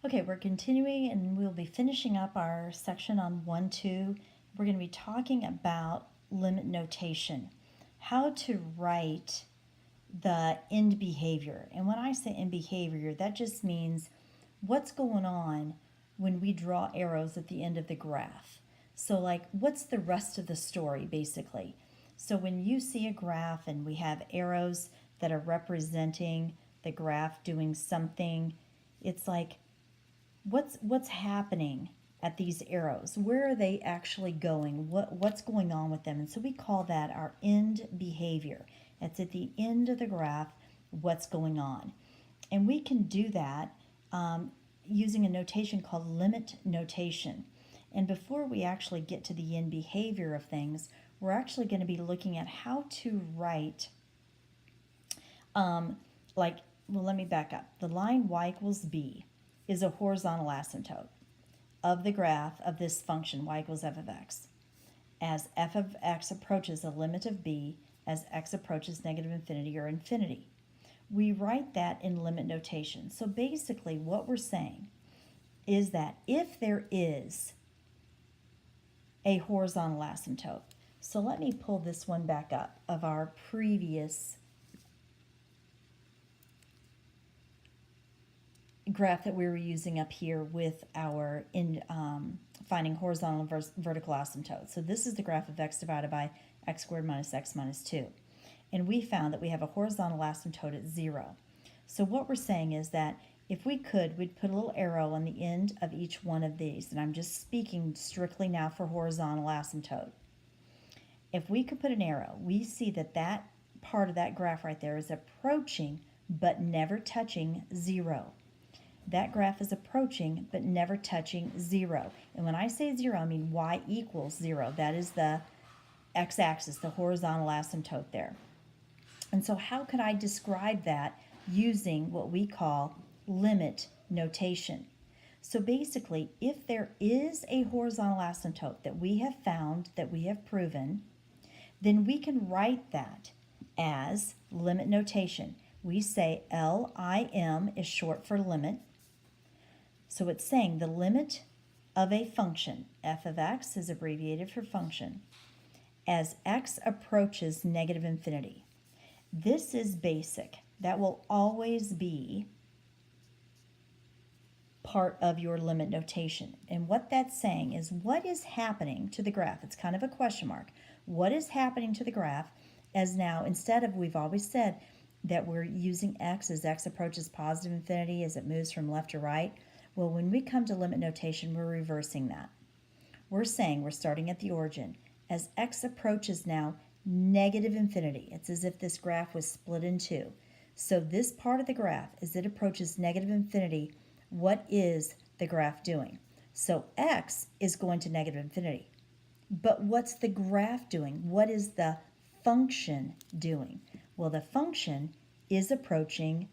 Okay, we're continuing and we'll be finishing up our section on 1-2. We're going to be talking about limit notation, how to write the end behavior. And when I say end behavior, that just means what's going on when we draw arrows at the end of the graph. So like, what's the rest of the story basically? So when you see a graph and we have arrows that are representing the graph doing something, it's like, what's happening at these arrows? Where are they actually going? What's going on with them? And so we call that our end behavior. It's at the end of the graph, what's going on. And we can do that using a notation called limit notation. And before we actually get to the end behavior of things, we're actually going to be looking at how to write, let me back up. The line y equals b is a horizontal asymptote of the graph of this function y equals f of x. As f of x approaches the limit of b, as x approaches negative infinity or infinity. We write that in limit notation. So basically what we're saying is that if there is a horizontal asymptote, so let me pull this one back up of our previous graph that we were using up here with our finding horizontal and vertical asymptotes. So this is the graph of x divided by x squared minus x minus 2. And we found that we have a horizontal asymptote at 0. So what we're saying is that if we could, we'd put a little arrow on the end of each one of these. And I'm just speaking strictly now for horizontal asymptote. If we could put an arrow, we see that that part of that graph right there is approaching but never touching 0. That graph is approaching but never touching 0. And when I say 0, I mean y equals 0. That is the x-axis, the horizontal asymptote there. And so how could I describe that using what we call limit notation? So basically, if there is a horizontal asymptote that we have found, that we have proven, then we can write that as limit notation. We say LIM is short for limit. So it's saying the limit of a function, f of x is abbreviated for function, as x approaches negative infinity. This is basic. That will always be part of your limit notation. And what that's saying is what is happening to the graph. It's kind of a question mark. What is happening to the graph as now, instead of, we've always said that we're using x as x approaches positive infinity as it moves from left to right. Well, when we come to limit notation, we're reversing that. We're saying we're starting at the origin. As x approaches now negative infinity, it's as if this graph was split in two. So this part of the graph, as it approaches negative infinity, what is the graph doing? So x is going to negative infinity. But what's the graph doing? What is the function doing? Well, the function is approaching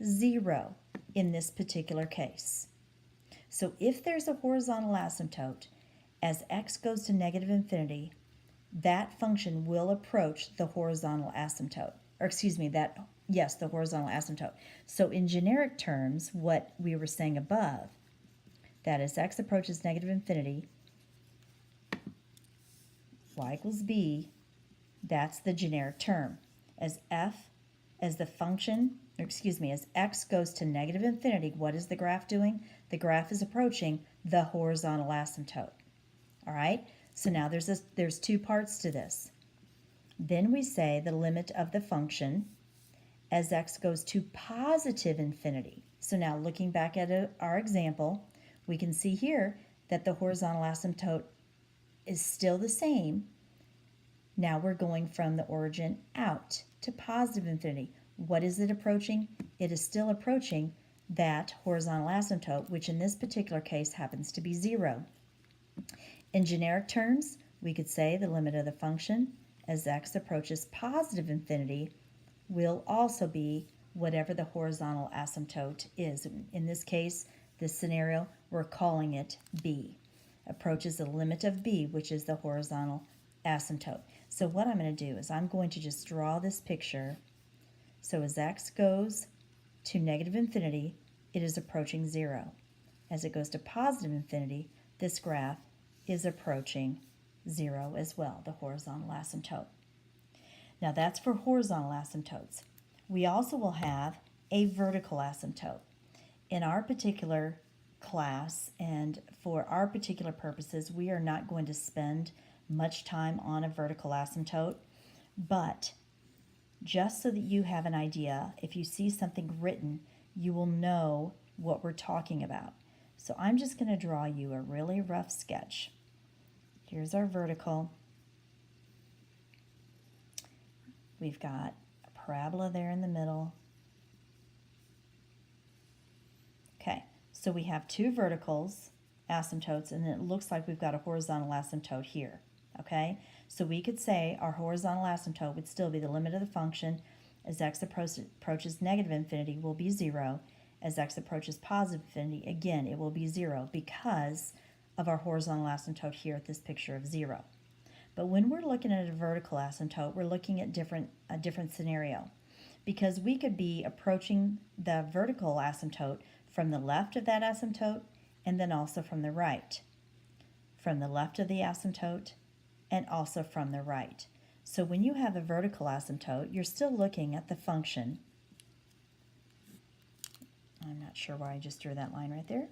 0 in this particular case. So if there's a horizontal asymptote, as x goes to negative infinity, that function will approach the horizontal asymptote. Or excuse me, the horizontal asymptote. So in generic terms, what we were saying above, that as x approaches negative infinity, y equals b, that's the generic term. As x goes to negative infinity, what is the graph doing? The graph is approaching the horizontal asymptote. All right? So now there's two parts to this. Then we say the limit of the function as x goes to positive infinity. So now looking back at our example, we can see here that the horizontal asymptote is still the same. Now we're going from the origin out to positive infinity. What is it approaching? It is still approaching that horizontal asymptote, which in this particular case happens to be 0. In generic terms, we could say the limit of the function as x approaches positive infinity will also be whatever the horizontal asymptote is. In this case, this scenario, we're calling it b. Approaches the limit of b, which is the horizontal asymptote. So what I'm going to do is I'm going to just draw this picture. So as x goes to negative infinity, it is approaching 0. As it goes to positive infinity, this graph is approaching 0 as well, the horizontal asymptote. Now that's for horizontal asymptotes. We also will have a vertical asymptote. In our particular class and for our particular purposes, we are not going to spend much time on a vertical asymptote, but just so that you have an idea, if you see something written, you will know what we're talking about. So I'm just going to draw you a really rough sketch. Here's our vertical. We've got a parabola there in the middle. Okay, so we have two verticals, asymptotes, and it looks like we've got a horizontal asymptote here. Okay, so we could say our horizontal asymptote would still be the limit of the function as x approaches negative infinity will be 0. As x approaches positive infinity, again, it will be 0 because of our horizontal asymptote here at this picture of 0. But when we're looking at a vertical asymptote, we're looking at a different scenario, because we could be approaching the vertical asymptote from the left of that asymptote and then also from the right. From the left of the asymptote and also from the right. So when you have a vertical asymptote, you're still looking at the function. I'm not sure why I just drew that line right there.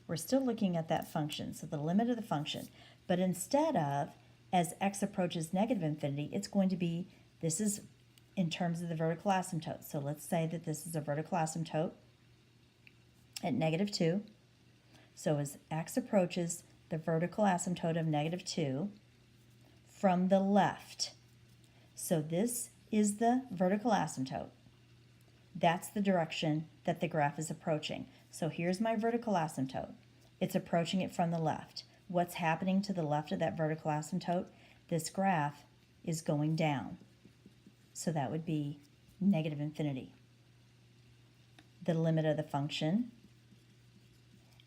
We're still looking at that function, so the limit of the function. But instead of, as x approaches negative infinity, it's going to be, this is in terms of the vertical asymptote. So let's say that this is a vertical asymptote at -2. So as x approaches the vertical asymptote of -2 from the left. So this is the vertical asymptote. That's the direction that the graph is approaching. So here's my vertical asymptote. It's approaching it from the left. What's happening to the left of that vertical asymptote? This graph is going down. So that would be negative infinity. The limit of the function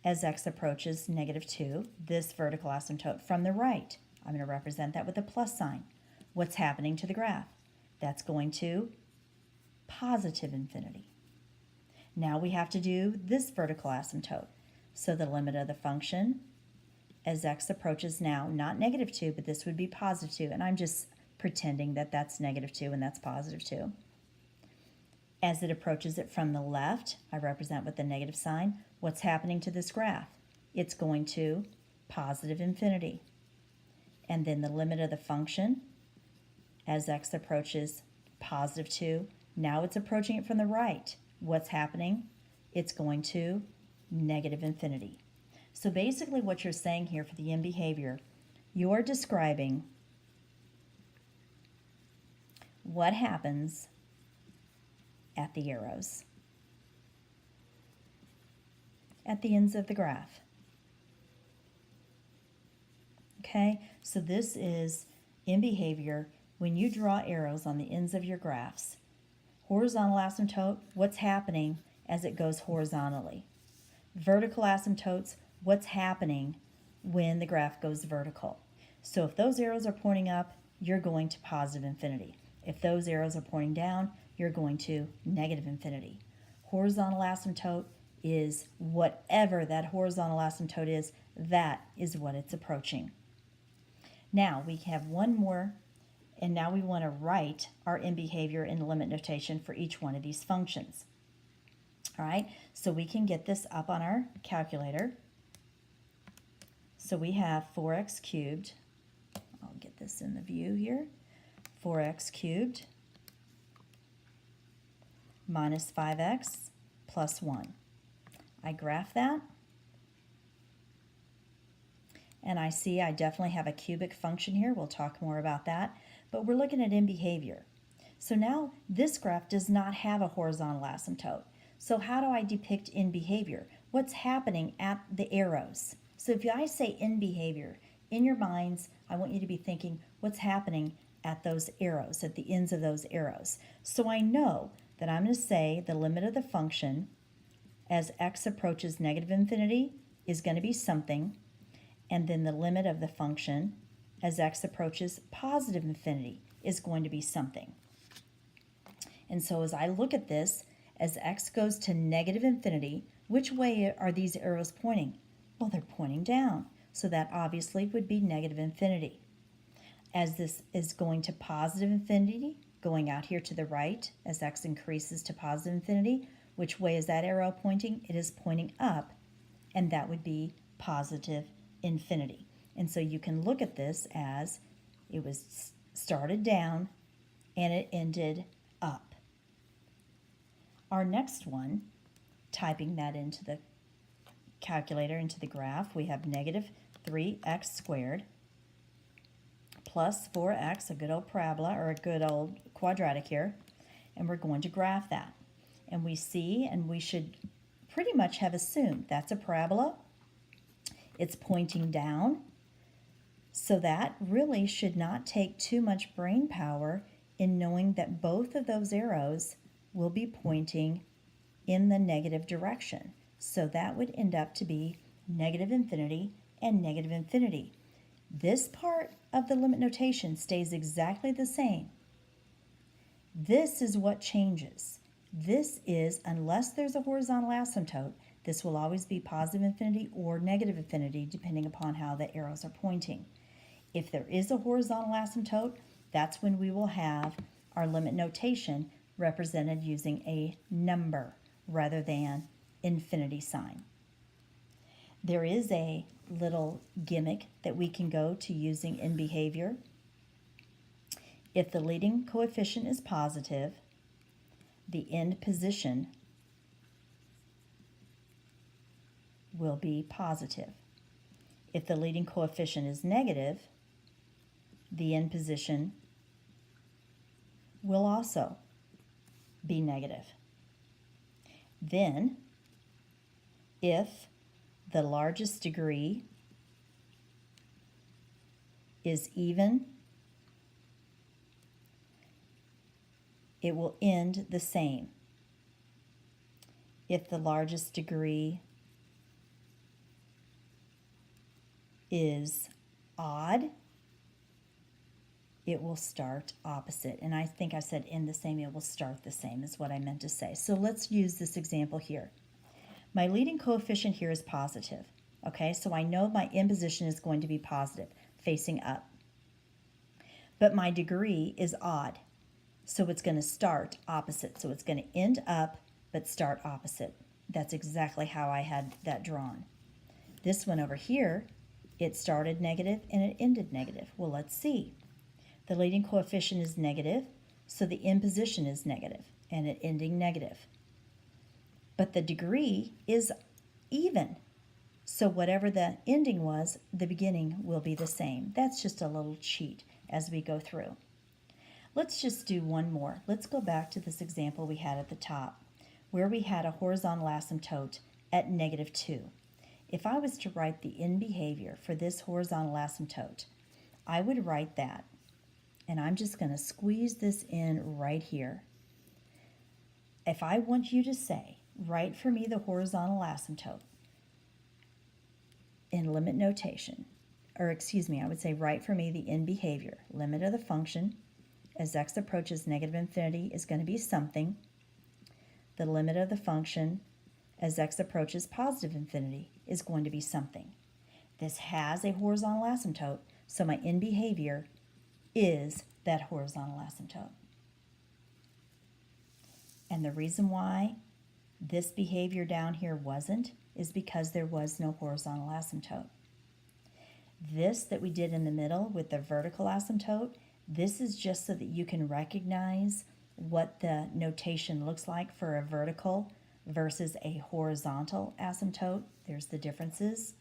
as x approaches -2, this vertical asymptote from the right. I'm going to represent that with a plus sign. What's happening to the graph? That's going to positive infinity. Now we have to do this vertical asymptote. So the limit of the function as x approaches now, not -2, but this would be +2, and I'm just pretending that that's -2 and that's +2. As it approaches it from the left, I represent with the negative sign. What's happening to this graph? It's going to positive infinity. And then the limit of the function as x approaches +2, now it's approaching it from the right. What's happening? It's going to negative infinity. So basically what you're saying here for the end behavior, you're describing what happens at the arrows, at the ends of the graph. Okay, so this is in behavior when you draw arrows on the ends of your graphs. Horizontal asymptote, what's happening as it goes horizontally? Vertical asymptotes, what's happening when the graph goes vertical? So if those arrows are pointing up, you're going to positive infinity. If those arrows are pointing down, you're going to negative infinity. Horizontal asymptote is whatever that horizontal asymptote is, that is what it's approaching. Now we have one more, and now we want to write our end behavior in limit notation for each one of these functions. All right, so we can get this up on our calculator. So we have 4x cubed. I'll get this in the view here. 4x cubed minus 5x plus 1. I graph that, and I see I definitely have a cubic function here. We'll talk more about that, but we're looking at end behavior. So now this graph does not have a horizontal asymptote. So how do I depict end behavior? What's happening at the arrows? So if I say end behavior, in your minds, I want you to be thinking what's happening at those arrows, at the ends of those arrows. So I know that I'm going to say the limit of the function as x approaches negative infinity is going to be something, and then the limit of the function as x approaches positive infinity is going to be something. And so as I look at this, As x goes to negative infinity, which way are these arrows pointing? Well, they're pointing down, so that obviously would be negative infinity. As this is going to positive infinity, going out here to the right, as x increases to positive infinity, which way is that arrow pointing? It is pointing up, and that would be positive infinity. And so you can look at this as it was started down and it ended up. Our next one, typing that into the calculator, into the graph, we have negative 3x squared plus 4x, a good old parabola or a good old quadratic here, and we're going to graph that. And we see, and we should pretty much have assumed that's a parabola. It's pointing down, so that really should not take too much brain power in knowing that both of those arrows will be pointing in the negative direction. So that would end up to be negative infinity and negative infinity. This part of the limit notation stays exactly the same. This is what changes. This is, unless there's a horizontal asymptote, this will always be positive infinity or negative infinity depending upon how the arrows are pointing. If there is a horizontal asymptote, that's when we will have our limit notation represented using a number rather than infinity sign. There is a little gimmick that we can go to using in behavior. If the leading coefficient is positive, the end position will be positive. If the leading coefficient is negative, the end position will also be negative. Then, if the largest degree is even, it will end the same. If the largest degree is odd, it will start opposite. And I think I said end the same, it will start the same is what I meant to say. So let's use this example here. My leading coefficient here is positive. Okay, so I know my end position is going to be positive, facing up. But my degree is odd, so it's going to start opposite. So it's going to end up, but start opposite. That's exactly how I had that drawn. This one over here, it started negative and it ended negative. Well, let's see. The leading coefficient is negative, so the end position is negative and it ending negative. But the degree is even. So whatever the ending was, the beginning will be the same. That's just a little cheat as we go through. Let's just do one more. Let's go back to this example we had at the top, where we had a horizontal asymptote at -2. If I was to write the end behavior for this horizontal asymptote, I would write that, and I'm just going to squeeze this in right here. If I want you to say, write for me the horizontal asymptote in limit notation, or excuse me, I would say write for me the end behavior. Limit of the function as x approaches negative infinity is going to be something. The limit of the function as x approaches positive infinity is going to be something. This has a horizontal asymptote, so my end behavior is that horizontal asymptote. And the reason why this behavior down here wasn't is because there was no horizontal asymptote. This that we did in the middle with the vertical asymptote, this is just so that you can recognize what the notation looks like for a vertical versus a horizontal asymptote. There's the differences.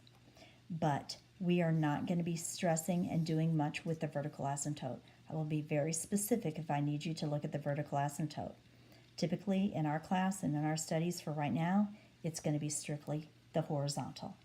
But we are not going to be stressing and doing much with the vertical asymptote. I will be very specific if I need you to look at the vertical asymptote. Typically in our class and in our studies for right now, it's going to be strictly the horizontal.